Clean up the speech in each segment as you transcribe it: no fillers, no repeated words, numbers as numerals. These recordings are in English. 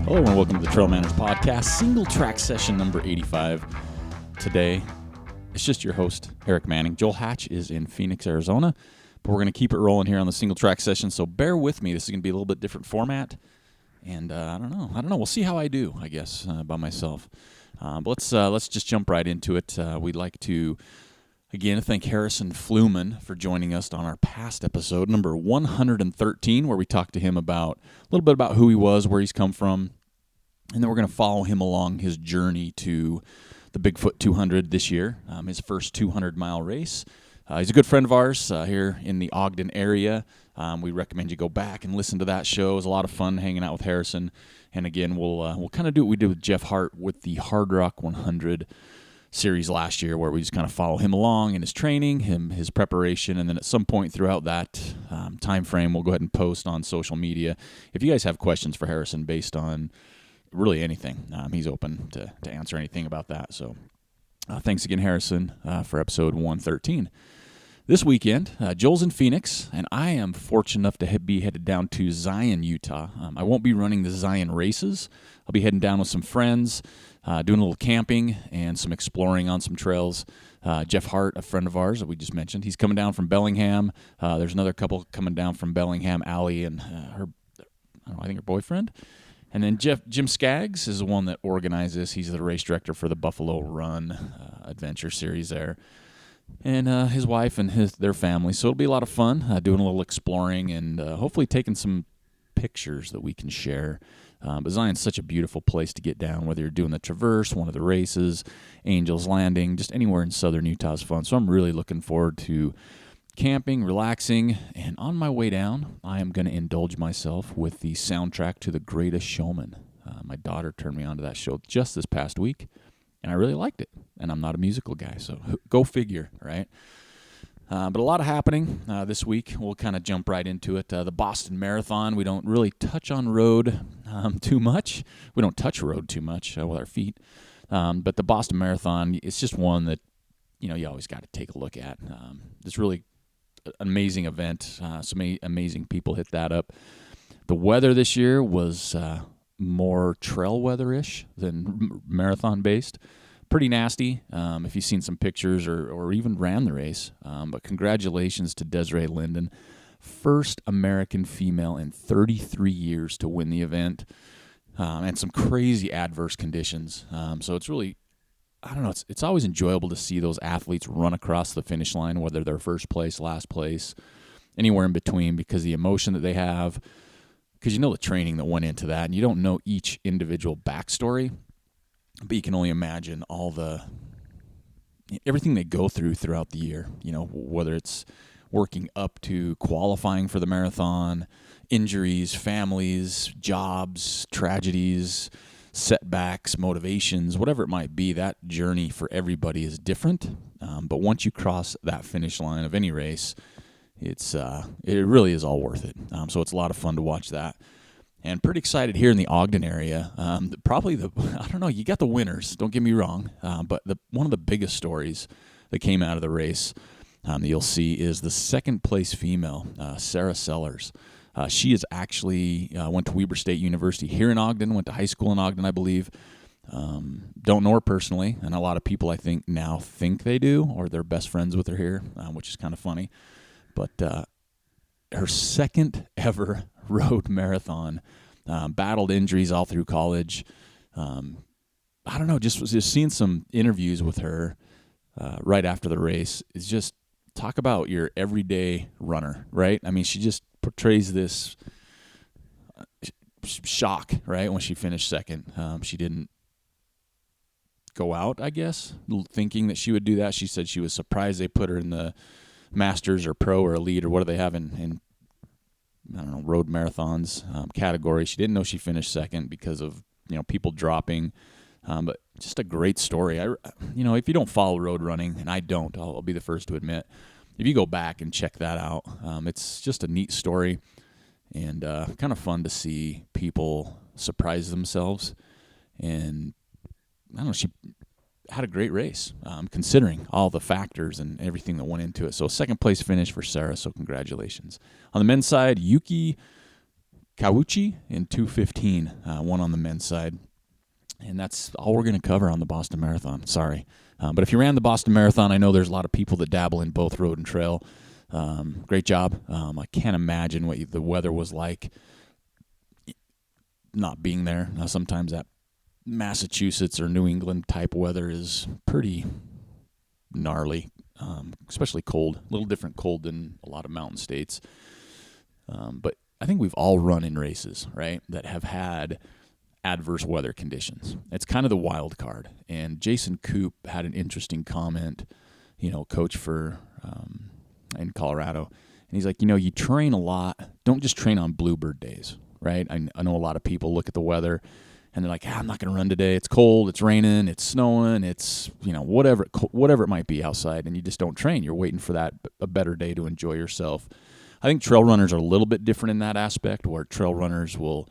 Hello and welcome to the TrailManners podcast, Singletrack Session number 85. Today, it's just your host, Aric Manning. Joel Hatch is in Phoenix, Arizona, but we're going to keep it rolling here on the Singletrack Session, so bear with me. This is going to be a little bit different format, and I don't know. We'll see how I do, I guess, by myself. But let's just jump right into it. We'd like to, again, thank Harrison Fluman for joining us on our past episode, number 113, where we talked to him about a little bit about who he was, where he's come from, and then we're going to follow him along his journey to the Bigfoot 200 this year, his first 200-mile race. He's a good friend of ours here in the Ogden area. We recommend you go back and listen to that show. It was a lot of fun hanging out with Harrison. And again, we'll kind of do what we did with Jeff Hart with the Hard Rock 100 series last year, where we just kind of follow him along in his training, his preparation, and then at some point throughout that time frame, we'll go ahead and post on social media. If you guys have questions for Harrison based on really anything, he's open to answer anything about that. So thanks again, Harrison, for episode 113. This weekend, Joel's in Phoenix, and I am fortunate enough to be headed down to Zion, Utah. I won't be running the Zion races. I'll be heading down with some friends, doing a little camping and some exploring on some trails. Jeff Hart, a friend of ours that we just mentioned, he's coming down from Bellingham. There's another couple coming down from Bellingham, Allie and I think her boyfriend. And then Jim Skaggs is the one that organizes. He's the race director for the Buffalo Run Adventure Series there. And his wife and their family. So it'll be a lot of fun doing a little exploring and hopefully taking some pictures that we can share. But Zion's such a beautiful place to get down, whether you're doing the Traverse, one of the races, Angel's Landing, just anywhere in southern Utah is fun. So I'm really looking forward to camping, relaxing, and on my way down, I am going to indulge myself with the soundtrack to The Greatest Showman. My daughter turned me on to that show just this past week, and I really liked it. And I'm not a musical guy, so go figure, right? But a lot of happening this week. We'll kind of jump right into it. The Boston Marathon, we don't really touch on road too much. We don't touch road too much with our feet. But the Boston Marathon, it's just one that, you always got to take a look at. It's really an amazing event. Some amazing people hit that up. The weather this year was more trail weather-ish than marathon-based. Pretty nasty if you've seen some pictures or even ran the race. But congratulations to Desiree Linden, first American female in 33 years to win the event, and some crazy adverse conditions. So it's really, it's always enjoyable to see those athletes run across the finish line, whether they're first place, last place, anywhere in between, because the emotion that they have, because the training that went into that, and you don't know each individual backstory. But you can only imagine everything they go through throughout the year, whether it's working up to qualifying for the marathon, injuries, families, jobs, tragedies, setbacks, motivations, whatever it might be. That journey for everybody is different. But once you cross that finish line of any race, it really is all worth it. So it's a lot of fun to watch that. And pretty excited here in the Ogden area. You got the winners, don't get me wrong, but one of the biggest stories that came out of the race that you'll see is the second place female, Sarah Sellers. She is actually went to Weber State University here in Ogden, went to high school in Ogden, I believe. Don't know her personally, and a lot of people I think now think they do, or they're best friends with her here, which is kind of funny. But her second ever road marathon, battled injuries all through college. Just seeing some interviews with her right after the race is just talk about your everyday runner, right? I mean, she just portrays this shock, right, when she finished second. She didn't go out, I guess, thinking that she would do that. She said she was surprised they put her in the Masters or Pro or Elite or what do they have in road marathons category. She didn't know she finished second because of, people dropping. But just a great story. If you don't follow road running, and I don't, I'll be the first to admit, if you go back and check that out, it's just a neat story and kind of fun to see people surprise themselves. And she had a great race, considering all the factors and everything that went into it. So second place finish for Sarah, so congratulations. On the men's side, Yuki Kawuchi in 2:15, won on the men's side. And that's all we're going to cover on the Boston Marathon. Sorry. But if you ran the Boston Marathon, I know there's a lot of people that dabble in both road and trail. Great job. I can't imagine what the weather was like not being there. Now, sometimes that Massachusetts or New England type weather is pretty gnarly, especially cold. A little different cold than a lot of mountain states. But I think we've all run in races, right, that have had adverse weather conditions. It's kind of the wild card. And Jason Koop had an interesting comment, coach for in Colorado. And he's like, you train a lot. Don't just train on bluebird days, right? I know a lot of people look at the weather and they're like, I'm not going to run today. It's cold, it's raining, it's snowing, it's, whatever it might be outside, and you just don't train. You're waiting for a better day to enjoy yourself. I think trail runners are a little bit different in that aspect, where trail runners will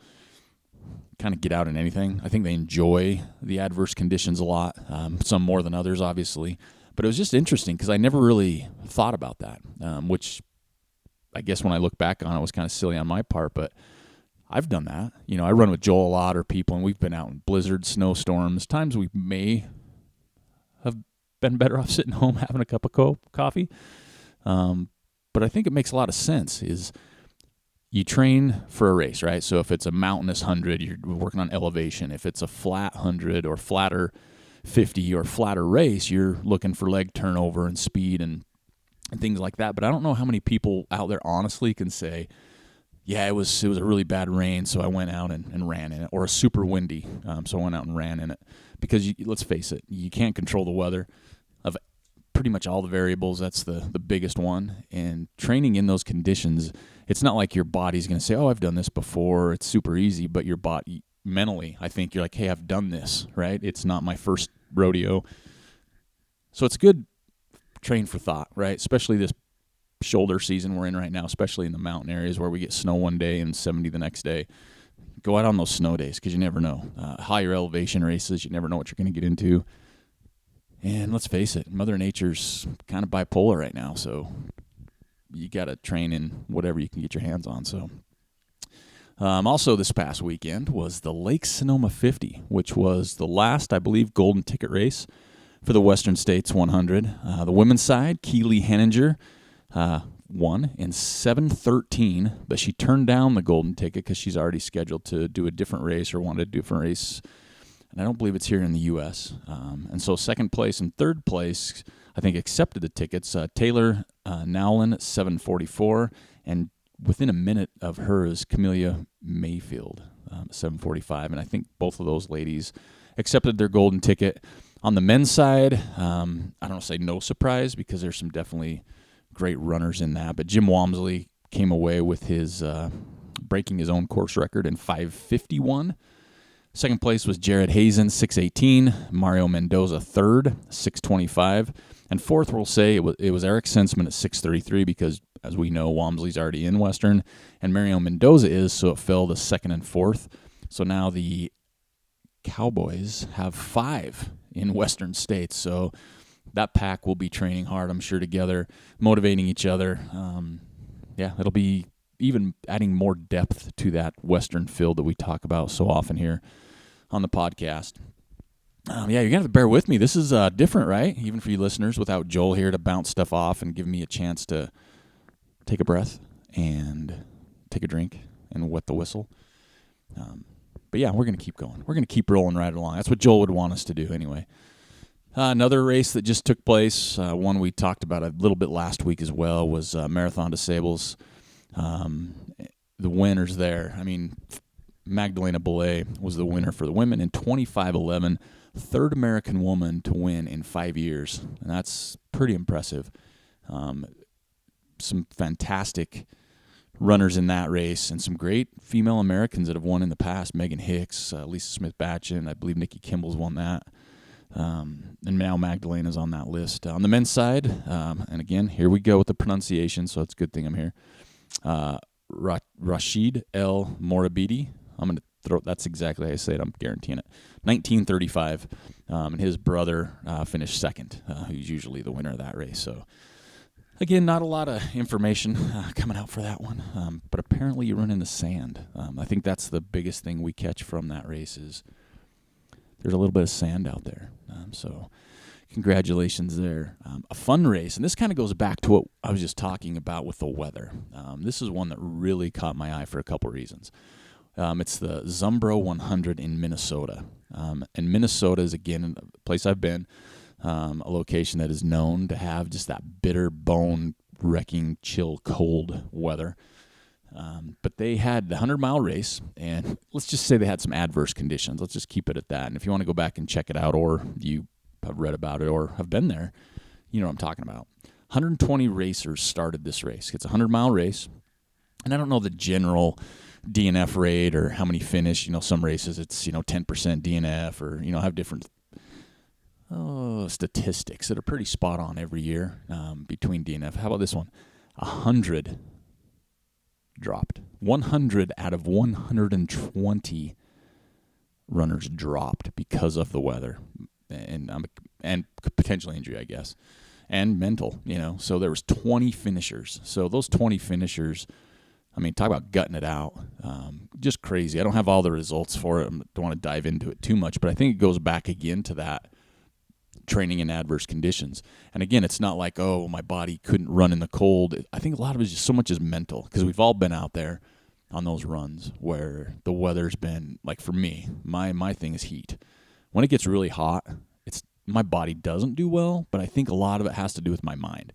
kind of get out in anything. I think they enjoy the adverse conditions a lot, some more than others, obviously. But it was just interesting because I never really thought about that, which I guess when I look back on it was kind of silly on my part, but I've done that. I run with Joel a lot, or people, and we've been out in blizzards, snowstorms, times we may have been better off sitting home having a cup of coffee. But I think it makes a lot of sense is you train for a race, right? So if it's a mountainous 100, you're working on elevation. If it's a flat 100 or flatter 50 or flatter race, you're looking for leg turnover and speed and things like that. But I don't know how many people out there honestly can say, yeah, it was a really bad rain, so I went out and ran in it, or a super windy, so I went out and ran in it. Because let's face it, you can't control the weather of pretty much all the variables. That's the biggest one. And training in those conditions, it's not like your body's going to say, oh, I've done this before, it's super easy, but your body, mentally, I think you're like, hey, I've done this, right? It's not my first rodeo. So it's good train for thought, right? Especially this shoulder season we're in right now, especially in the mountain areas where we get snow one day and 70 the next day. Go out on those snow days because you never know. Higher elevation races, you never know what you're going to get into. And let's face it, Mother Nature's kind of bipolar right now, so you got to train in whatever you can get your hands on. So, also this past weekend was the Lake Sonoma 50, which was the last, I believe, golden ticket race for the Western States 100. The women's side, Keely Henninger, won in 7:13, but she turned down the golden ticket because she's already scheduled to do a different race or wanted a different race, and I don't believe it's here in the U.S. And so second place and third place, I think, accepted the tickets. Taylor Nowlin, 7:44, and within a minute of her is Camelia Mayfield, 7:45, and I think both of those ladies accepted their golden ticket. On the men's side, I don't say no surprise because there's some definitely great runners in that, but Jim Walmsley came away with his breaking his own course record in 5:51. Second place was Jared Hazen, 6:18. Mario Mendoza, third, 6:25. And fourth, we'll say it was Aric Sensman at 6:33 because, as we know, Walmsley's already in Western, and Mario Mendoza is, so it fell to second and fourth. So now the Cowboys have 5 in Western states, so that pack will be training hard, I'm sure, together, motivating each other. It'll be even adding more depth to that Western field that we talk about so often here on the podcast. You're going to have to bear with me. This is different, right? Even for you listeners, without Joel here to bounce stuff off and give me a chance to take a breath and take a drink and wet the whistle. But we're going to keep going. We're going to keep rolling right along. That's what Joel would want us to do anyway. Another race that just took place, one we talked about a little bit last week as well, was Marathon des Sables. The winners there, Magdalena Belay was the winner for the women in 25:11, third American woman to win in 5 years, and that's pretty impressive. Some fantastic runners in that race, and some great female Americans that have won in the past. Megan Hicks, Lisa Smith-Batchen, I believe Nikki Kimball's won that. And now Magdalena's on that list. On the men's side, and again, here we go with the pronunciation, so it's a good thing I'm here. Rashid El Morabidi, I'm going to throw, that's exactly how I say it, I'm guaranteeing it. 1935, and his brother finished second, who's usually the winner of that race. So Again, not a lot of information coming out for that one, but apparently you run into sand. I think that's the biggest thing we catch from that race is there's a little bit of sand out there. So congratulations there. A fun race, and this kind of goes back to what I was just talking about with the weather. This is one that really caught my eye for a couple reasons. It's the Zumbro 100 in Minnesota. And Minnesota is, again, a place I've been, a location that is known to have just that bitter, bone-wrecking, chill, cold weather. But they had the 100-mile race, and let's just say they had some adverse conditions. Let's just keep it at that. And if you want to go back and check it out, or you have read about it or have been there, you know what I'm talking about. 120 racers started this race. It's a 100-mile race, and I don't know the general DNF rate or how many finish. You know, some races it's 10% DNF, or have different statistics that are pretty spot on every year between DNF. How about this one? 100 dropped. 100 out of 120 runners dropped because of the weather and potential injury, I guess, and mental. So there was 20 finishers. So those 20 finishers, I mean, talk about gutting it out. Just crazy. I don't have all the results for it. I don't want to dive into it too much, but I think it goes back again to that training in adverse conditions. And again, it's not like, oh, my body couldn't run in the cold. I think a lot of it is just so much is mental, because we've all been out there on those runs where the weather's been, like for me, my thing is heat. When it gets really hot, my body doesn't do well, but I think a lot of it has to do with my mind,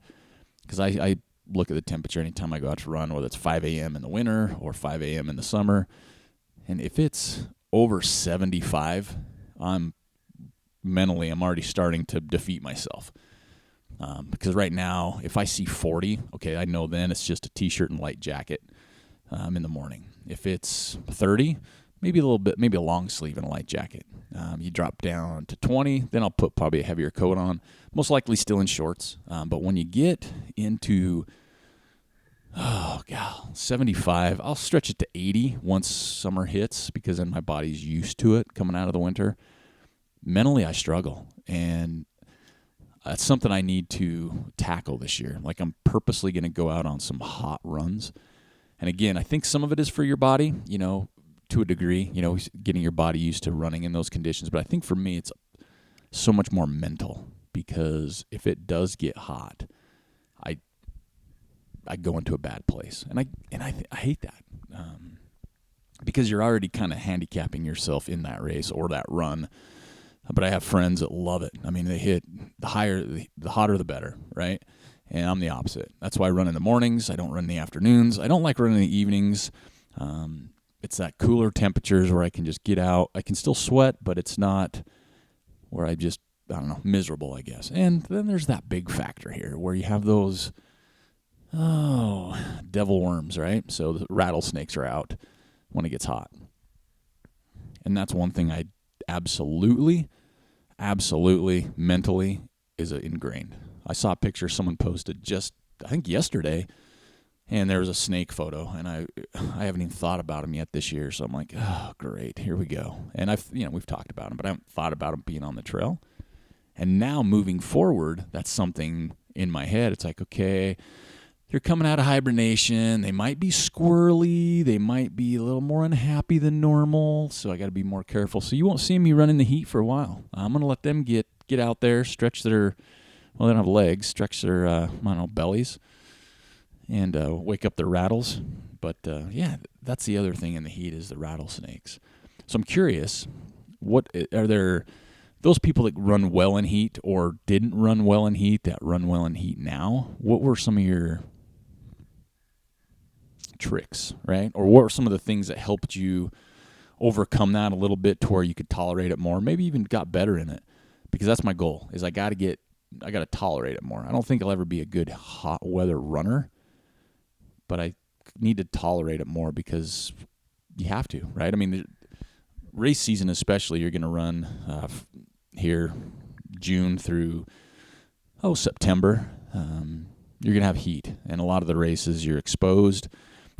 because I look at the temperature anytime I go out to run, whether it's 5 a.m. in the winter or 5 a.m. in the summer, and if it's over 75, I'm already starting to defeat myself. Because right now, if I see 40, okay, I know then it's just a t-shirt and light jacket in the morning. If it's 30, maybe a long sleeve and a light jacket. You drop down to 20, then I'll put probably a heavier coat on, most likely still in shorts. But when you get into 75, I'll stretch it to 80 once summer hits, because then my body's used to it coming out of the winter. Mentally, I struggle, and that's something I need to tackle this year. Like, I'm purposely going to go out on some hot runs. And again, I think some of it is for your body, to a degree, getting your body used to running in those conditions. But I think for me, it's so much more mental, because if it does get hot, I go into a bad place, and I hate that, because you're already kind of handicapping yourself in that race or that run. But I have friends that love it. I mean, they hit the hotter the better, right? And I'm the opposite. That's why I run in the mornings. I don't run in the afternoons. I don't like running in the evenings. It's that cooler temperatures where I can just get out. I can still sweat, but it's not where I don't know, miserable, I guess. And then there's that big factor here where you have those, devil worms, right? So the rattlesnakes are out when it gets hot. And that's one thing I absolutely mentally is ingrained. I saw a picture someone posted just, I think yesterday, and there was a snake photo, and I haven't even thought about them yet this year, so I'm like, oh, great, here we go. And we've talked about them, but I haven't thought about them being on the trail. And now moving forward, that's something in my head. It's like, okay, they're coming out of hibernation. They might be squirrely. They might be a little more unhappy than normal, so I got to be more careful. So you won't see me run in the heat for a while. I'm going to let them get out there, stretch their, well, they don't have legs, stretch their, bellies, and wake up their rattles. But, that's the other thing in the heat is the rattlesnakes. So I'm curious, what are there those people that run well in heat or didn't run well in heat that run well in heat now? What were some of your tricks, right? Or what were some of the things that helped you overcome that a little bit to where you could tolerate it more, maybe even got better in it? Because that's my goal, is I got to tolerate it more. I don't think I'll ever be a good hot weather runner, but I need to tolerate it more because you have to, right? I mean, the race season especially, you're going to run here June through September. You're going to have heat, and a lot of the races you're exposed.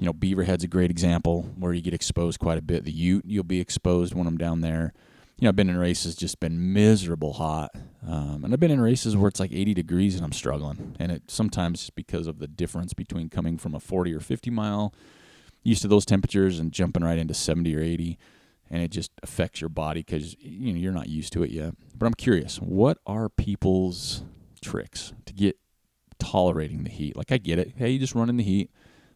Beaverhead's a great example where you get exposed quite a bit. The Ute, you'll be exposed when I'm down there. I've been in races just been miserable hot. And I've been in races where it's like 80 degrees and I'm struggling. And it sometimes because of the difference between coming from a 40 or 50 mile, used to those temperatures, and jumping right into 70 or 80. And it just affects your body because you're not used to it yet. But I'm curious, what are people's tricks to get tolerating the heat? Like, I get it. Hey, you just run in the heat.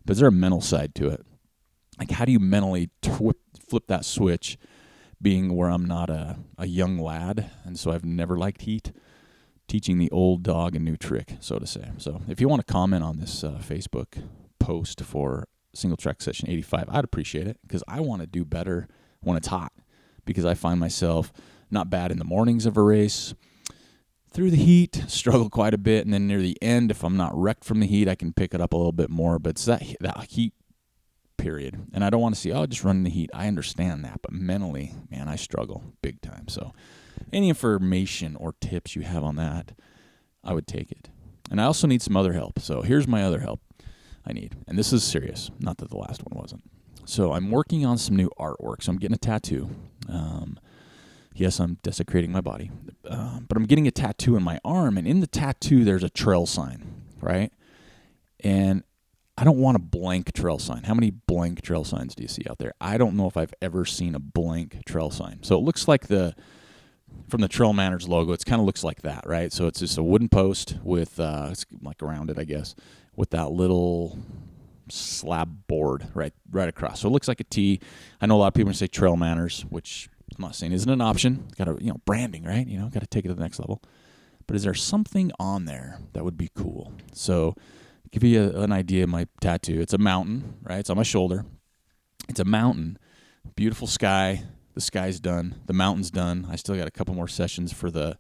But is there a mental side to it? Like, how do you mentally flip that switch, being where I'm not a young lad, and so I've never liked heat, teaching the old dog a new trick, so to say. So if you want to comment on this Facebook post for Singletrack Session 85, I'd appreciate it, because I want to do better when it's hot, because I find myself not bad in the mornings of a race. Through the heat, struggle quite a bit, and then near the end, if I'm not wrecked from the heat, I can pick it up a little bit more. But it's that heat period, and I don't want to see, just run in the heat. I understand that, but mentally, man, I struggle big time. So any information or tips you have on that, I would take it. And I also need some other help. So here's my other help I need, and this is serious, not that the last one wasn't. So I'm working on some new artwork. So I'm getting a tattoo. Yes, I'm desecrating my body, but I'm getting a tattoo in my arm, and in the tattoo, there's a trail sign, right? And I don't want a blank trail sign. How many blank trail signs do you see out there? I don't know if I've ever seen a blank trail sign. So it looks like from the TrailManners logo, it kind of looks like that, right? So it's just a wooden post with, it's like around it, I guess, with that little slab board right across. So it looks like a T. I know a lot of people say TrailManners, which I'm not saying isn't an option. Got to, branding, right? Got to take it to the next level. But is there something on there that would be cool? So give you an idea of my tattoo. It's a mountain, right? It's on my shoulder. It's a mountain. Beautiful sky. The sky's done. The mountain's done. I still got a couple more sessions for the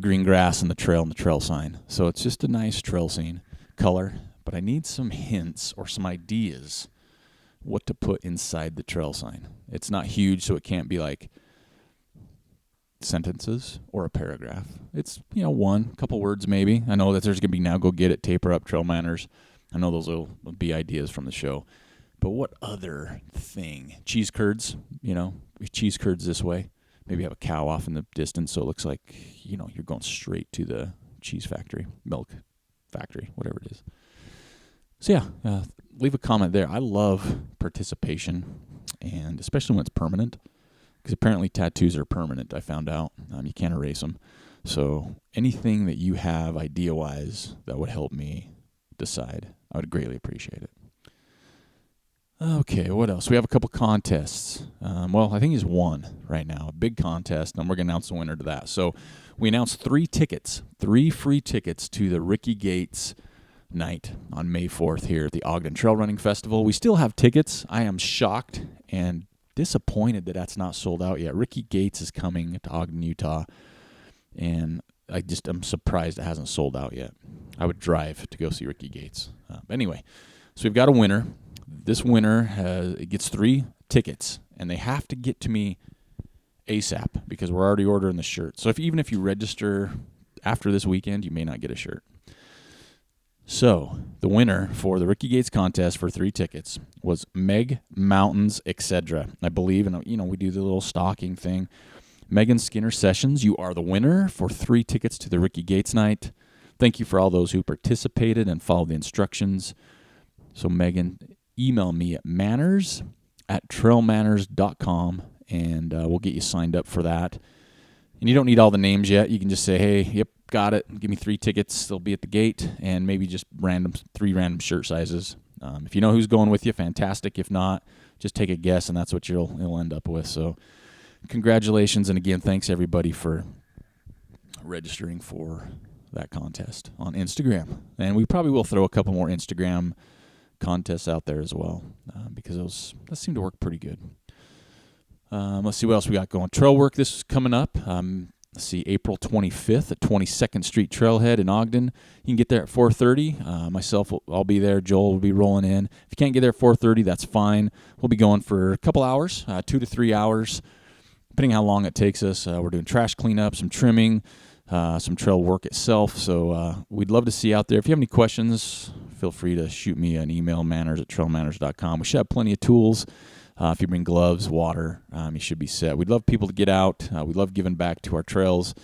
green grass and the trail sign. So it's just a nice trail scene color. But I need some hints or some ideas what to put inside the trail sign. It's not huge, so it can't be like sentences or a paragraph. It's, one, couple words maybe. I know that there's going to be now go get it, taper up, TrailManners. I know those will be ideas from the show. But what other thing? Cheese curds, cheese curds this way. Maybe have a cow off in the distance so it looks like, you're going straight to the cheese factory, milk factory, whatever it is. So yeah, leave a comment there. I love participation, and especially when it's permanent, because apparently tattoos are permanent, I found out. You can't erase them. So anything that you have idea-wise that would help me decide, I would greatly appreciate it. Okay, what else? We have a couple contests. I think there's one right now, a big contest, and we're going to announce the winner to that. So we announced 3 free tickets to the Rickey Gates night on May 4th here at the Ogden Trail Running Festival. We still have tickets. I am shocked and disappointed that that's not sold out yet. Rickey Gates is coming to Ogden, Utah, and I'm surprised it hasn't sold out yet. I would drive to go see Rickey Gates. Anyway, so we've got a winner. This winner gets 3 tickets, and they have to get to me ASAP because we're already ordering the shirt. So even if you register after this weekend, you may not get a shirt. So the winner for the Rickey Gates Contest for 3 tickets was Meg Mountains, etc. I believe, and we do the little stalking thing. Megan Skinner Sessions, you are the winner for 3 tickets to the Rickey Gates night. Thank you for all those who participated and followed the instructions. So Megan, email me at manners@trailmanners.com, and we'll get you signed up for that. And you don't need all the names yet. You can just say, hey, yep, got it. Give me 3 tickets. They'll be at the gate, and maybe just 3 random shirt sizes. If you know who's going with you, fantastic. If not, just take a guess, and that's what you'll end up with. So congratulations, and again, thanks everybody for registering for that contest on Instagram. And we probably will throw a couple more Instagram contests out there as well, because those seem to work pretty good. Let's see what else we got going. Trail work, this is coming up. Let's see, April 25th at 22nd Street Trailhead in Ogden. You can get there at 4:30. Myself, I'll be there. Joel will be rolling in. If you can't get there at 4:30, that's fine. We'll be going for a couple hours, 2 to 3 hours, depending how long it takes us. We're doing trash cleanup, some trimming, some trail work itself. So we'd love to see you out there. If you have any questions, feel free to shoot me an email, manners@trailmanners.com. We should have plenty of tools. If you bring gloves, water, you should be set. We'd love people to get out. We love giving back to our trails.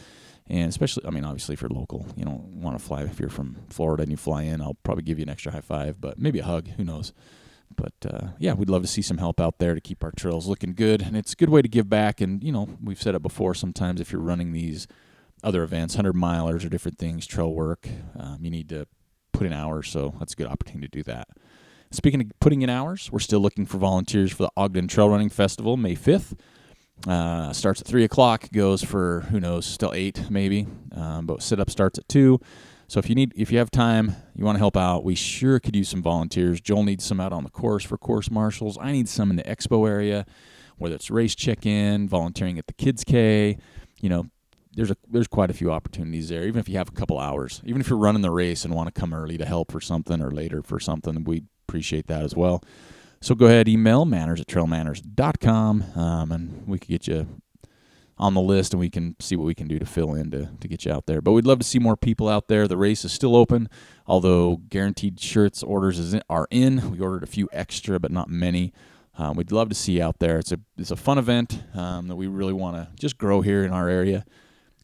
And especially, obviously if you're local, you don't want to fly. If you're from Florida and you fly in, I'll probably give you an extra high five, but maybe a hug. Who knows? But, we'd love to see some help out there to keep our trails looking good. And it's a good way to give back. And, we've said it before, sometimes if you're running these other events, 100-milers or different things, trail work, you need to put in hours. So that's a good opportunity to do that. Speaking of putting in hours, we're still looking for volunteers for the Ogden Trail Running Festival, May 5th. Starts at 3 o'clock, goes for, who knows, still 8 maybe. But sit-up starts at 2. So if you have time, you want to help out, we sure could use some volunteers. Joel needs some out on the course for course marshals. I need some in the expo area, whether it's race check-in, volunteering at the Kids K. There's quite a few opportunities there, even if you have a couple hours. Even if you're running the race and want to come early to help for something or later for something, we'd appreciate that as well. So go ahead, email manners@trailmanners.com, and we can get you on the list, and we can see what we can do to fill in to get you out there. But we'd love to see more people out there. The race is still open, although guaranteed shirts orders are in. We ordered a few extra, but not many. We'd love to see you out there. It's a fun event that we really want to just grow here in our area,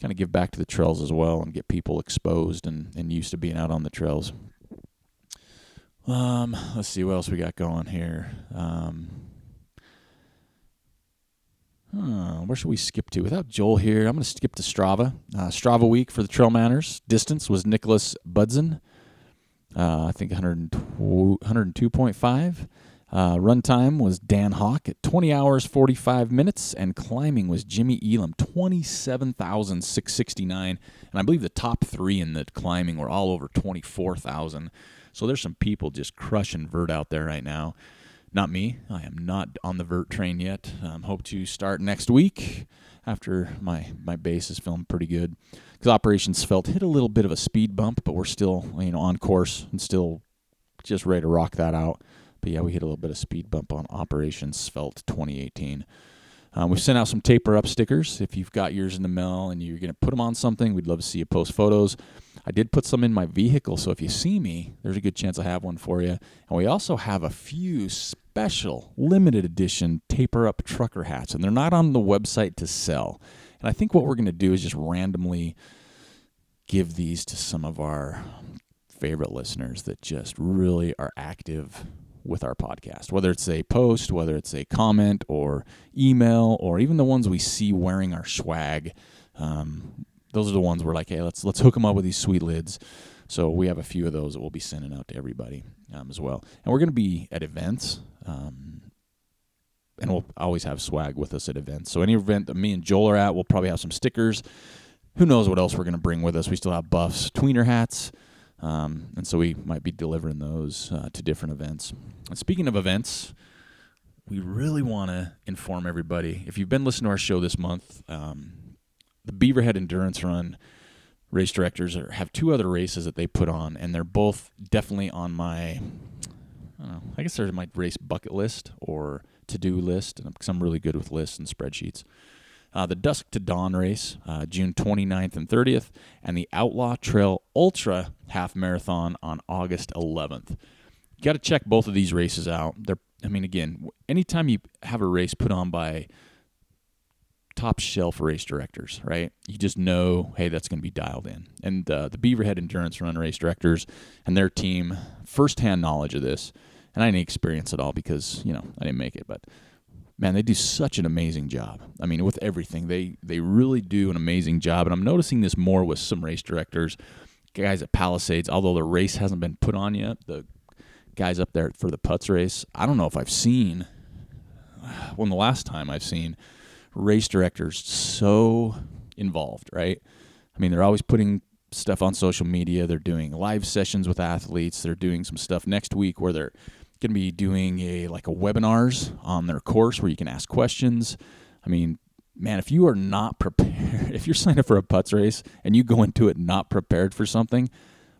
kind of give back to the trails as well and get people exposed and used to being out on the trails. Let's see what else we got going here. Where should we skip to? Without Joel here, I'm going to skip to Strava. Strava week for the TrailManners. Distance was Nicholas Budson. I think 102.5. Run time was Dan Hawk at 20 hours, 45 minutes. And climbing was Jimmy Elam, 27,669. And I believe the top 3 in the climbing were all over 24,000. So there's some people just crushing vert out there right now. Not me. I am not on the vert train yet. Hope to start next week after my base is feeling pretty good. Because Operations Svelte hit a little bit of a speed bump, but we're still on course and still just ready to rock that out. But yeah, we hit a little bit of speed bump on Operations Svelte 2018. We've sent out some taper up stickers. If you've got yours in the mail and you're going to put them on something, we'd love to see you post photos. I did put some in my vehicle, so if you see me, there's a good chance I have one for you. And we also have a few special limited edition taper up trucker hats, and they're not on the website to sell. And I think what we're going to do is just randomly give these to some of our favorite listeners that just really are active with our podcast, whether it's a post, whether it's a comment or email, or even the ones we see wearing our swag. Those are the ones we're like, hey, let's hook them up with these sweet lids. So we have a few of those that we'll be sending out to everybody as well. And we're going to be at events, and we'll always have swag with us at events. So any event that me and Joel are at, we'll probably have some stickers. Who knows what else we're going to bring with us. We still have buffs, tweener hats. And so we might be delivering those to different events. And speaking of events, we really want to inform everybody. If you've been listening to our show this month, the Beaverhead Endurance Run race directors have 2 other races that they put on, and they're both definitely on my, I guess they're my race bucket list or to-do list, because I'm really good with lists and spreadsheets. The Dusk to Dawn race, June 29th and 30th, and the Outlaw Trail Ultra Half Marathon on August 11th. You got to check both of these races out. Again, anytime you have a race put on by top shelf race directors, right? You just know, hey, that's going to be dialed in. And the Beaverhead Endurance Run race directors and their team, firsthand knowledge of this, and I didn't experience it all because, I didn't make it, but man, they do such an amazing job. With everything, they really do an amazing job. And I'm noticing this more with some race directors, guys at Palisades, although the race hasn't been put on yet, the guys up there for the Putts race, I don't know if I've seen, when the last time I've seen race directors so involved, right? They're always putting stuff on social media. They're doing live sessions with athletes. They're doing some stuff next week where they're going to be doing a webinars on their course where you can ask questions. If you are not prepared, if you're signed up for a Putts race and you go into it not prepared for something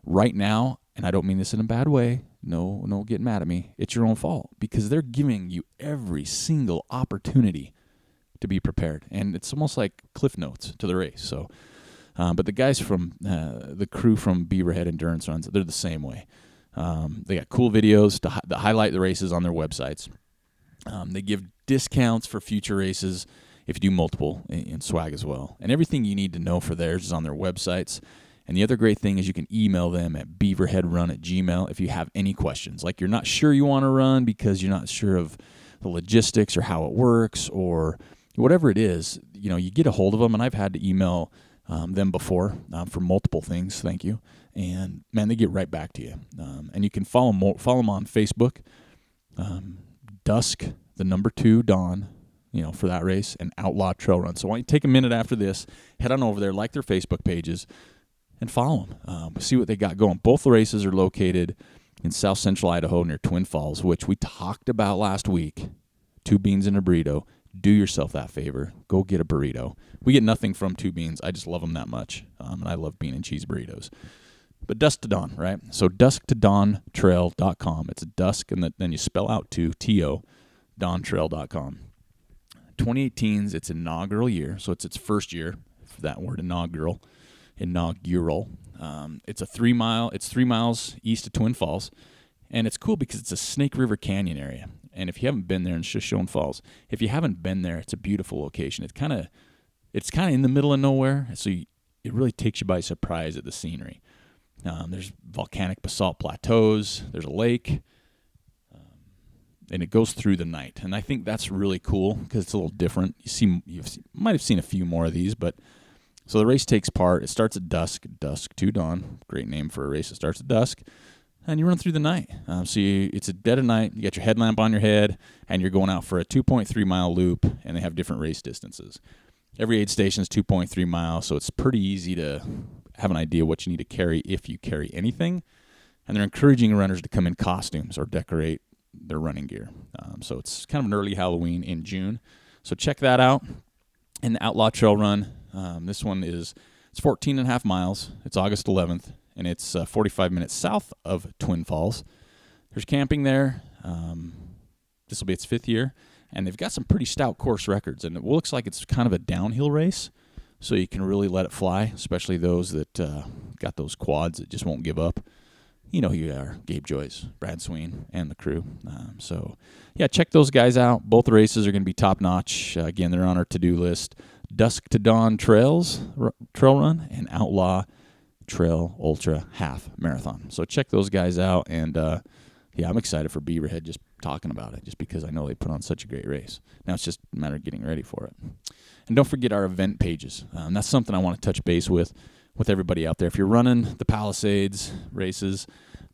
right now, and I don't mean this in a bad way, no get mad at me, it's your own fault, because they're giving you every single opportunity to be prepared. And it's almost like cliff notes to the race. So, but the guys from the crew from Beaverhead Endurance Runs, they're the same way. They got cool videos that highlight the races on their websites. They give discounts for future races if you do multiple, and swag as well. And everything you need to know for theirs is on their websites. And the other great thing is you can email them at beaverheadrun@gmail.com if you have any questions. Like you're not sure you want to run because you're not sure of the logistics or how it works or whatever it is, you get a hold of them. And I've had to email them before for multiple things. Thank you. And man, they get right back to you. And you can follow them on Facebook, Dusk, the number 2, Dawn, for that race, and Outlaw Trail Run. So why don't you take a minute after this, head on over there, like their Facebook pages, and follow them. See what they got going. Both the races are located in south central Idaho near Twin Falls, which we talked about last week. 2 beans and a burrito. Do yourself that favor. Go get a burrito. We get nothing from 2 beans. I just love them that much, and I love bean and cheese burritos. But dusk to dawn, right? So dusktodawntrail.com. It's dusk, and then you spell out T-O, dawntrail.com. 2018's its inaugural year, so it's its first year, for that word, inaugural. It's 3 miles east of Twin Falls, and it's cool because it's a Snake River Canyon area. And if you haven't been there, and it's just Shoshone Falls, if you haven't been there, it's a beautiful location. It's kind of in the middle of nowhere, so it really takes you by surprise at the scenery. There's volcanic basalt plateaus. There's a lake. And it goes through the night. And I think that's really cool because it's a little different. You might have seen a few more of these, but so the race takes part. It starts at dusk to dawn. Great name for a race that starts at dusk. And you run through the night. It's a dead of night. You got your headlamp on your head, and you're going out for a 2.3-mile loop, and they have different race distances. Every aid station is 2.3 miles, so it's pretty easy to have an idea what you need to carry if you carry anything. And they're encouraging runners to come in costumes or decorate their running gear. So it's kind of an early Halloween in June. So check that out. And the Outlaw Trail Run, this one it's 14.5 miles. It's August 11th, and it's 45 minutes south of Twin Falls. There's camping there. This will be its 5th year, and they've got some pretty stout course records, and it looks like it's kind of a downhill race, so you can really let it fly, especially those that got those quads that just won't give up. You know who you are, Gabe Joyce, Brad Sween, and the crew. Check those guys out. Both races are going to be top-notch. Again, they're on our to-do list. Dusk to Dawn Trail Run and Outlaw Trail Ultra Half Marathon. So check those guys out, and I'm excited for Beaverhead just talking about it, just because I know they put on such a great race. Now it's just a matter of getting ready for it. And don't forget our event pages. That's something I want to touch base with everybody out there. If you're running the Palisades races,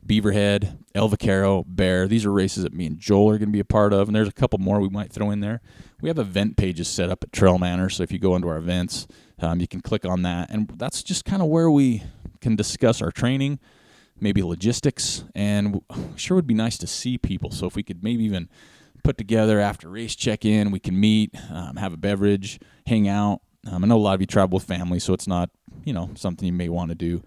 Beaverhead, El Vaquero, Bear, these are races that me and Joel are going to be a part of, and there's a couple more we might throw in there. We have event pages set up at TrailManners, so if you go into our events, you can click on that, and that's just kind of where we can discuss our training, maybe logistics, and sure would be nice to see people. So if we could maybe even put together after race check-in, we can meet, have a beverage, hang out. I know a lot of you travel with family, so it's not, something you may want to do.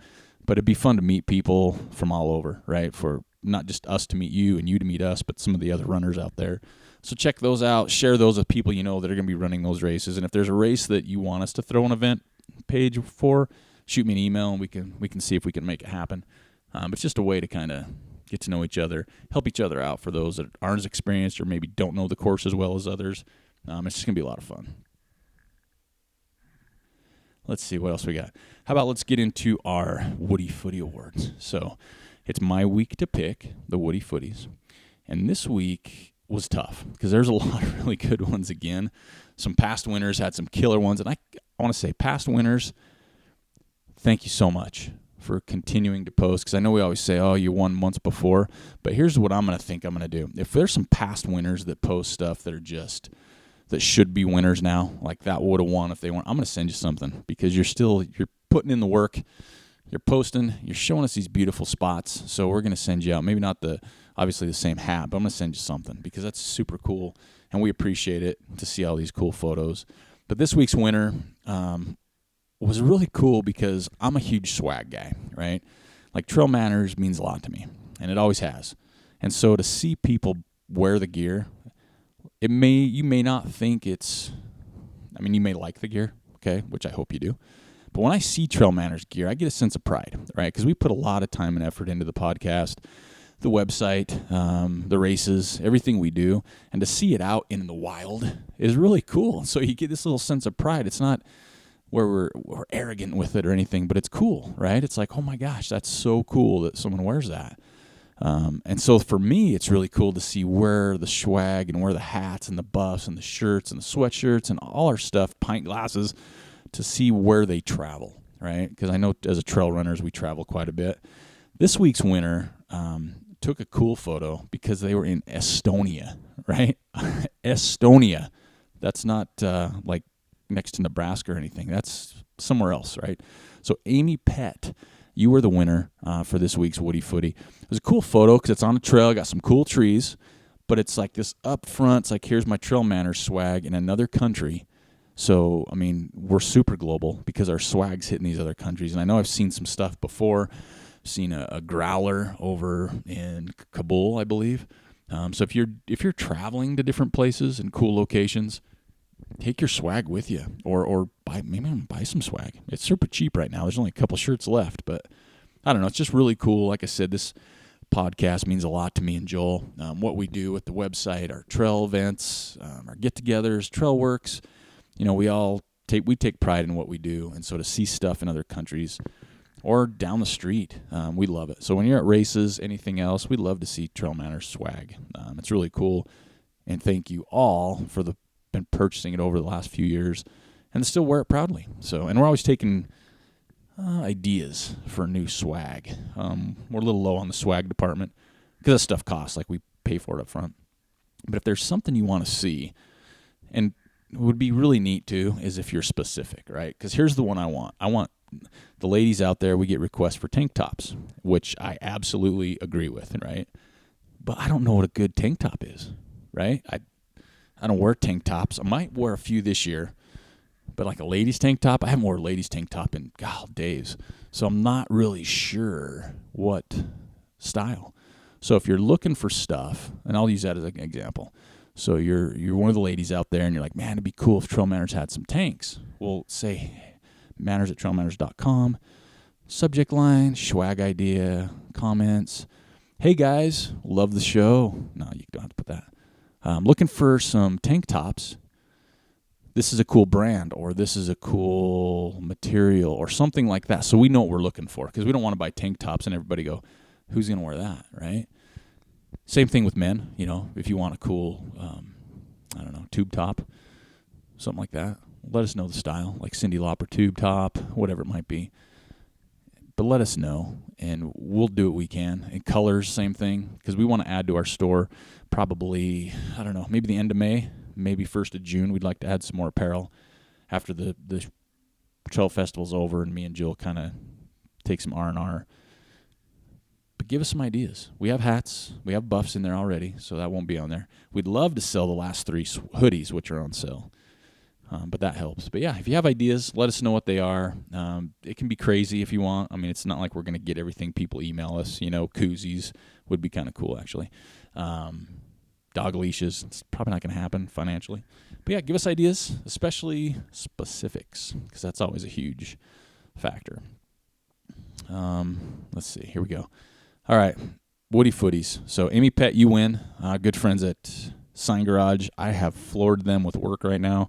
But it'd be fun to meet people from all over, right? For not just us to meet you and you to meet us, but some of the other runners out there. So check those out. Share those with people that are going to be running those races. And if there's a race that you want us to throw an event page for, shoot me an email and we can see if we can make it happen. It's just a way to kind of get to know each other, help each other out for those that aren't as experienced or maybe don't know the course as well as others. It's just going to be a lot of fun. Let's see what else we got. How about let's get into our Woody Footy Awards. So it's my week to pick the Woody Footies. And this week was tough because there's a lot of really good ones again. Some past winners had some killer ones. And I want to say past winners, thank you so much for continuing to post, because I know we always say, oh, you won once before. But here's what I'm going to do. If there's some past winners that post stuff that should be winners now, like that would have won if they weren't, I'm going to send you something, because you're putting in the work, you're posting, you're showing us these beautiful spots. So we're going to send you out, maybe not obviously the same hat, but I'm going to send you something, because that's super cool, and we appreciate it to see all these cool photos. But this week's winner was really cool because I'm a huge swag guy, right? Like TrailManners means a lot to me, and it always has. And so to see people wear the gear, you may not think you may like the gear, okay, which I hope you do. But when I see TrailManners gear, I get a sense of pride, right? Because we put a lot of time and effort into the podcast. the website, the races, everything we do, and to see it out in the wild is really cool. So you get this little sense of pride. It's not where we're arrogant with it or anything, but it's cool, right? It's like, oh my gosh, that's so cool that someone wears that. And so for me, it's really cool to see where the swag and where the hats and the buffs and the shirts and the sweatshirts and all our stuff, pint glasses, to see where they travel, right? Because I know as a trail runners, we travel quite a bit. This week's winner took a cool photo because they were in Estonia, right? Estonia. That's not like next to Nebraska or anything. That's somewhere else, right? So Amy Pett, you were the winner for this week's WDYFTY. It was a cool photo because it's on a trail, got some cool trees, but it's like this up front. It's like, here's my TrailManners swag in another country. So, I mean, we're super global because our swag's hitting these other countries. And I know I've seen some stuff before. I've seen a growler over in Kabul, I believe. So if you're traveling to different places and cool locations, take your swag with you, or buy some swag. It's super cheap right now. There's only a couple shirts left, but I don't know. It's just really cool. Like I said, this podcast means a lot to me and Joel. What we do with the website, our trail events, our get-togethers, trail works. We take pride in what we do, and so to see stuff in other countries or down the street, we love it. So when you're at races, anything else, we love to see TrailManners swag. It's really cool, and thank you all for been purchasing it over the last few years and to still wear it proudly. So, and we're always taking ideas for new swag. We're a little low on the swag department because that stuff costs, like we pay for it up front. But if there's something you want to see, and it would be really neat too, is if you're specific, right? Because here's the one I want. I want the ladies out there, we get requests for tank tops, which I absolutely agree with, right? But I don't know what a good tank top is, right? I don't wear tank tops. I might wear a few this year, but like a ladies tank top, I haven't worn a ladies tank top in days. So I'm not really sure what style. So if you're looking for stuff, and I'll use that as an example. So you're one of the ladies out there, and you're like, man, it'd be cool if TrailManners had some tanks. Well, say manners@trailmanners.com. Subject line, swag idea, comments. Hey guys, love the show. No, you don't have to put that. Looking for some tank tops. This is a cool brand, or this is a cool material, or something like that. So we know what we're looking for, because we don't want to buy tank tops and everybody go, who's going to wear that, right? Same thing with men. If you want a cool, tube top, something like that, let us know the style, like Cyndi Lauper tube top, whatever it might be. But let us know, and we'll do what we can. And colors, same thing, because we want to add to our store probably, maybe the end of May, maybe 1st of June. We'd like to add some more apparel after the trail festival's over and me and Jill kind of take some R&R. But give us some ideas. We have hats. We have buffs in there already, so that won't be on there. We'd love to sell the last 3 hoodies, which are on sale. But that helps. But yeah, if you have ideas, let us know what they are. It can be crazy if you want. I mean, it's not like we're going to get everything people email us. Koozies would be kind of cool, actually. Dog leashes, it's probably not going to happen financially. But yeah, give us ideas, especially specifics, because that's always a huge factor. Let's see. Here we go. All right. WDYFTYs. So Amy Pett, you win. Good friends at Sign Garage. I have floored them with work right now.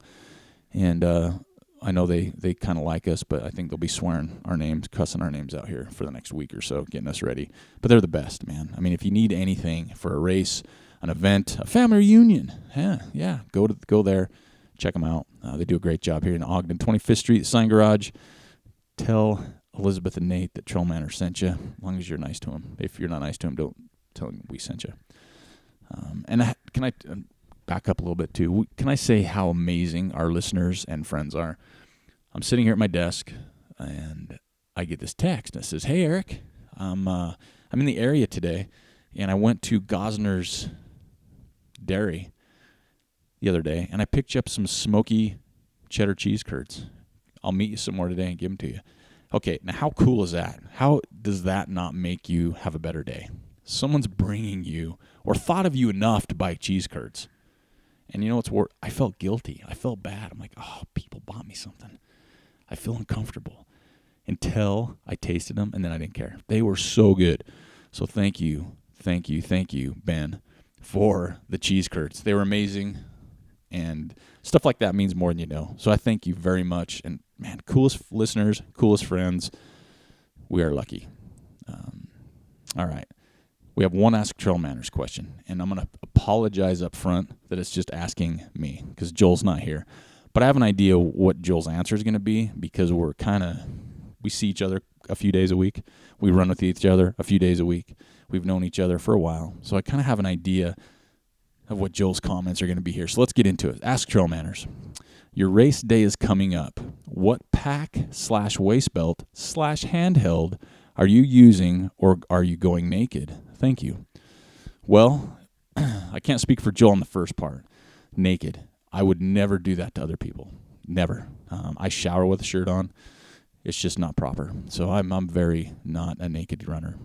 And I know they kind of like us, but I think they'll be swearing our names, cussing our names out here for the next week or so, getting us ready. But they're the best, man. I mean, if you need anything for a race, an event, a family reunion, yeah, go there, check them out. They do a great job here in Ogden, 25th Street, Sign Garage. Tell Elizabeth and Nate that TrailManners sent you, as long as you're nice to them. If you're not nice to them, don't tell them we sent you. Can I back up a little bit too? Can I say how amazing our listeners and friends are? I'm sitting here at my desk, and I get this text that says, "Hey Aric, I'm in the area today, and I went to Gosner's Dairy the other day, and I picked you up some smoky cheddar cheese curds. I'll meet you somewhere today and give them to you." Okay, now how cool is that? How does that not make you have a better day? Someone's bringing you or thought of you enough to buy cheese curds. And you know what's worse? I felt guilty. I felt bad. I'm like, oh, people bought me something. I feel uncomfortable until I tasted them, and then I didn't care. They were so good. So thank you. thank you, Ben, for the cheese curds. They were amazing, and stuff like that means more than you know. So I thank you very much. And, man, coolest listeners, coolest friends. We are lucky. All right. We have one Ask TrailManners question, and I'm going to apologize up front that it's just asking me because Joel's not here. But I have an idea what Joel's answer is going to be because we see each other a few days a week. We run with each other a few days a week. We've known each other for a while. So I kind of have an idea of what Joel's comments are going to be here. So let's get into it. Ask TrailManners. Your race day is coming up. What pack/waist belt/handheld are you using, or are you going naked? Thank you. Well, I can't speak for Joel on the first part. Naked. I would never do that to other people. Never. I shower with a shirt on. It's just not proper. So I'm very not a naked runner.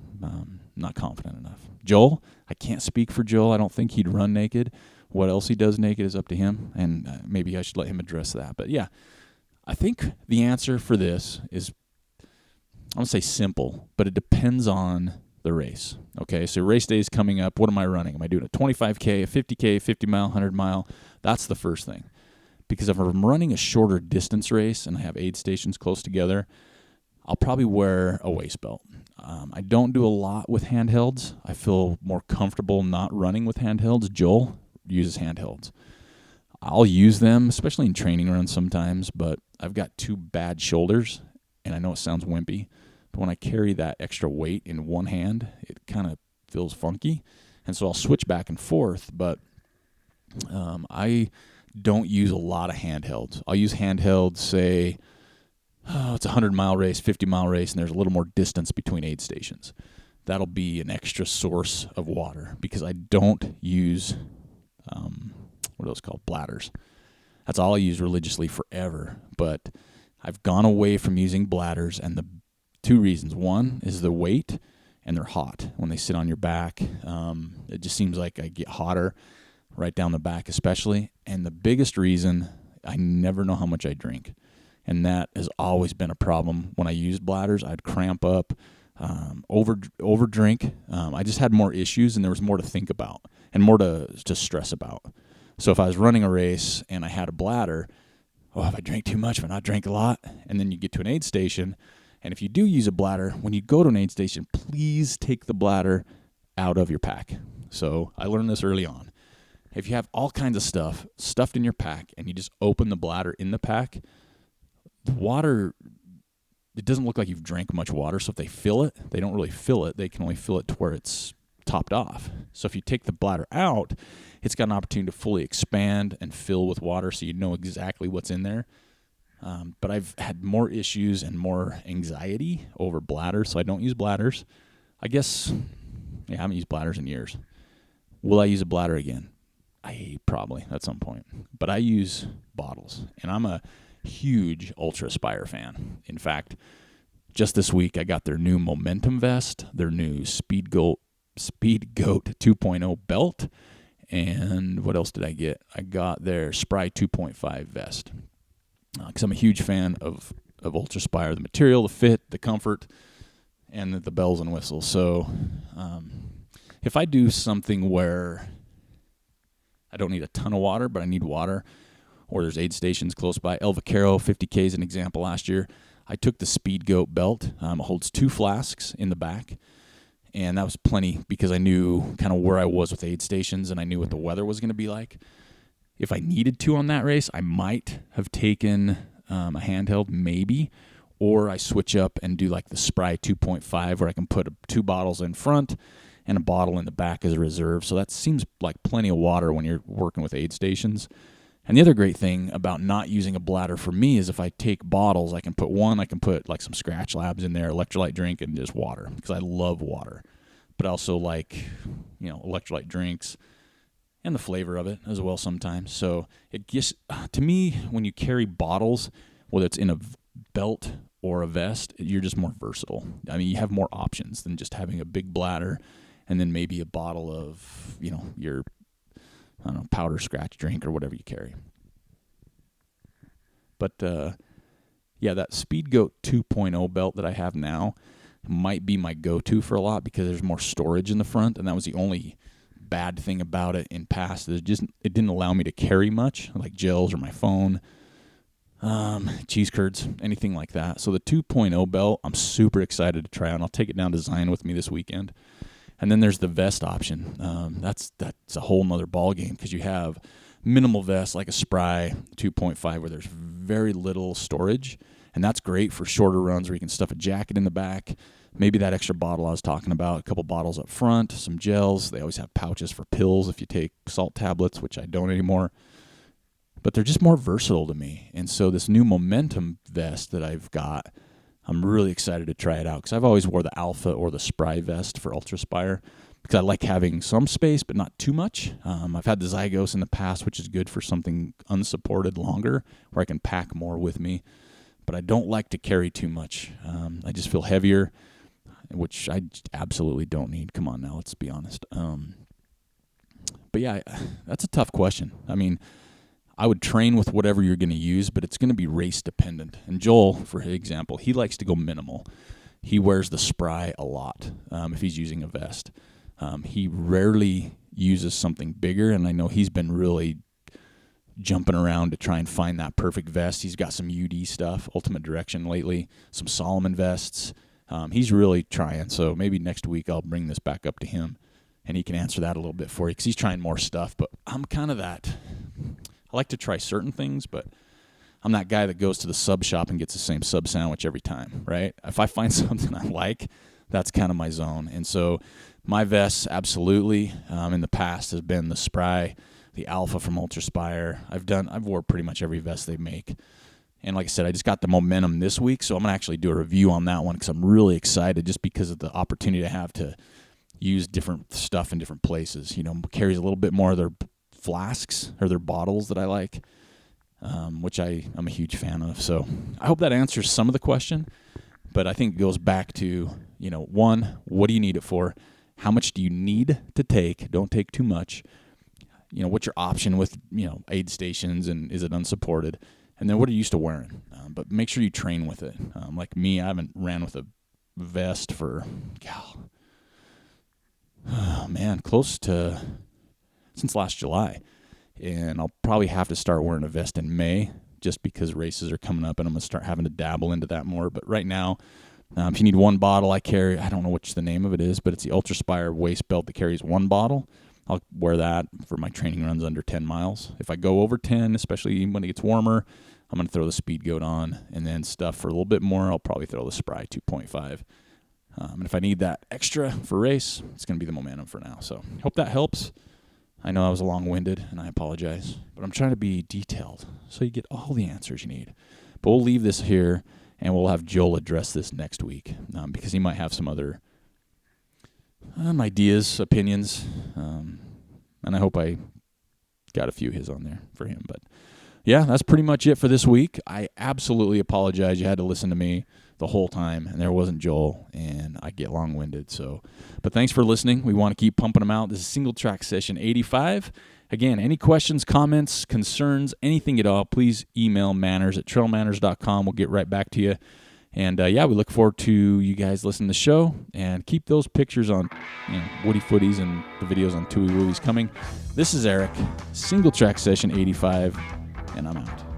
Not confident enough. Joel, I can't speak for Joel. I don't think he'd run naked. What else he does naked is up to him, and maybe I should let him address that. But, yeah, I think the answer for this is, I'm going to say simple, but it depends on the race. Okay, so race day is coming up. What am I running? Am I doing a 25K, a 50K, 50-mile, 100-mile? That's the first thing. Because if I'm running a shorter distance race and I have aid stations close together, I'll probably wear a waist belt. I don't do a lot with handhelds. I feel more comfortable not running with handhelds. Joel uses handhelds. I'll use them, especially in training runs sometimes, but I've got two bad shoulders, and I know it sounds wimpy, but when I carry that extra weight in one hand, it kind of feels funky, and so I'll switch back and forth, but I don't use a lot of handhelds. I'll use handhelds, say, it's a 100-mile race, 50-mile race, and there's a little more distance between aid stations. That'll be an extra source of water because I don't use, what are those called, bladders. That's all I use religiously forever, but I've gone away from using bladders, and the two reasons. One is the weight, and they're hot when they sit on your back. It just seems like I get hotter right down the back especially, and the biggest reason, I never know how much I drink. And that has always been a problem. When I used bladders, I'd cramp up, over drink. I just had more issues, and there was more to think about and more to stress about. So if I was running a race and I had a bladder, if I drank too much, if I not drank a lot, and then you get to an aid station, and if you do use a bladder, when you go to an aid station, please take the bladder out of your pack. So I learned this early on. If you have all kinds of stuff stuffed in your pack and you just open the bladder in the pack, the water, it doesn't look like you've drank much water. So if they fill it, they don't really fill it. They can only fill it to where it's topped off. So if you take the bladder out, it's got an opportunity to fully expand and fill with water so you know exactly what's in there. But I've had more issues and more anxiety over bladders, so I don't use bladders. I guess, I haven't used bladders in years. Will I use a bladder again? Probably at some point. But I use bottles, and I'm a huge Ultra Aspire fan. In fact, just this week I got their new Momentum vest, their new Speed Goat 2.0 belt, and what else did I get? I got their Spry 2.5 vest. Because I'm a huge fan of Ultra Aspire, the material, the fit, the comfort, and the bells and whistles. So if I do something where I don't need a ton of water, but I need water, or there's aid stations close by. El Vaquero 50K is an example last year. I took the Speed Goat belt. It holds 2 flasks in the back, and that was plenty because I knew kind of where I was with aid stations, and I knew what the weather was going to be like. If I needed to on that race, I might have taken a handheld, maybe, or I switch up and do like the Spry 2.5 where I can put 2 bottles in front and a bottle in the back as a reserve. So that seems like plenty of water when you're working with aid stations. And the other great thing about not using a bladder for me is if I take bottles, I can put like some Scratch Labs in there, electrolyte drink, and just water because I love water. But I also like, electrolyte drinks and the flavor of it as well sometimes. So it just, to me, when you carry bottles, whether it's in a belt or a vest, you're just more versatile. I mean, you have more options than just having a big bladder and then maybe a bottle of, your, powder scratch drink or whatever you carry. But, that Speed Goat 2.0 belt that I have now, might be my go-to for a lot because there's more storage in the front, and that was the only bad thing about it in past. It didn't allow me to carry much, like gels or my phone, cheese curds, anything like that. So the 2.0 belt, I'm super excited to try out. I'll take it down to Zion with me this weekend. And then there's the vest option. That's a whole nother ball game because you have minimal vests like a Spry 2.5 where there's very little storage, and that's great for shorter runs where you can stuff a jacket in the back, maybe that extra bottle I was talking about, a couple bottles up front, some gels. They always have pouches for pills if you take salt tablets, which I don't anymore. But they're just more versatile to me. And so this new Momentum vest that I've got, I'm really excited to try it out because I've always wore the Alpha or the Spry vest for UltraSpire because I like having some space but not too much. I've had the Zygos in the past, which is good for something unsupported longer where I can pack more with me. But I don't like to carry too much. I just feel heavier, which I absolutely don't need. Come on now, let's be honest. But yeah, that's a tough question. I mean, I would train with whatever you're going to use, but it's going to be race dependent. And Joel, for example, he likes to go minimal. He wears the Spry a lot if he's using a vest. He rarely uses something bigger, and I know he's been really jumping around to try and find that perfect vest. He's got some UD stuff, Ultimate Direction lately, some Solomon vests. He's really trying, so maybe next week I'll bring this back up to him, and he can answer that a little bit for you because he's trying more stuff. But I'm kind of that. I like to try certain things, but I'm that guy that goes to the sub shop and gets the same sub sandwich every time, right? If I find something I like, that's kind of my zone. And so my vests, absolutely, in the past has been the Spry, the Alpha from UltraSpire. I've wore pretty much every vest they make. And like I said, I just got the Momentum this week, so I'm going to actually do a review on that one because I'm really excited just because of the opportunity I have to use different stuff in different places. You know, carries a little bit more of their flasks or their bottles that I like, which I'm a huge fan of. So I hope that answers some of the question, but I think it goes back to, you know, one, what do you need it for? How much do you need to take? Don't take too much. You know, what's your option with, you know, aid stations, and is it unsupported? And then what are you used to wearing? But make sure you train with it. Like me, I haven't ran with a vest for, close to since last July. And I'll probably have to start wearing a vest in May just because races are coming up and I'm going to start having to dabble into that more. But right now, if you need one bottle, I carry, I don't know which the name of it is, but it's the UltraSpire waist belt that carries one bottle. I'll wear that for my training runs under 10 miles. If I go over 10, especially when it gets warmer, I'm going to throw the Speed Goat on, and then stuff for a little bit more, I'll probably throw the Spry 2.5. And if I need that extra for race, it's going to be the Momentum for now. So hope that helps. I know I was long-winded, and I apologize, but I'm trying to be detailed so you get all the answers you need. But we'll leave this here, and we'll have Joel address this next week because he might have some other ideas, opinions, and I hope I got a few of his on there for him. But yeah, that's pretty much it for this week. I absolutely apologize. You had to listen to me the whole time, and there wasn't Joel, and I get long-winded. But thanks for listening. We want to keep pumping them out. This is Singletrack Session 85. Again, any questions, comments, concerns, anything at all, please email manners@trailmanners.com. We'll get right back to you. And, we look forward to you guys listening to the show, and keep those pictures on Woody Footies and the videos on Tui Woolies coming. This is Aric, Singletrack Session 85, and I'm out.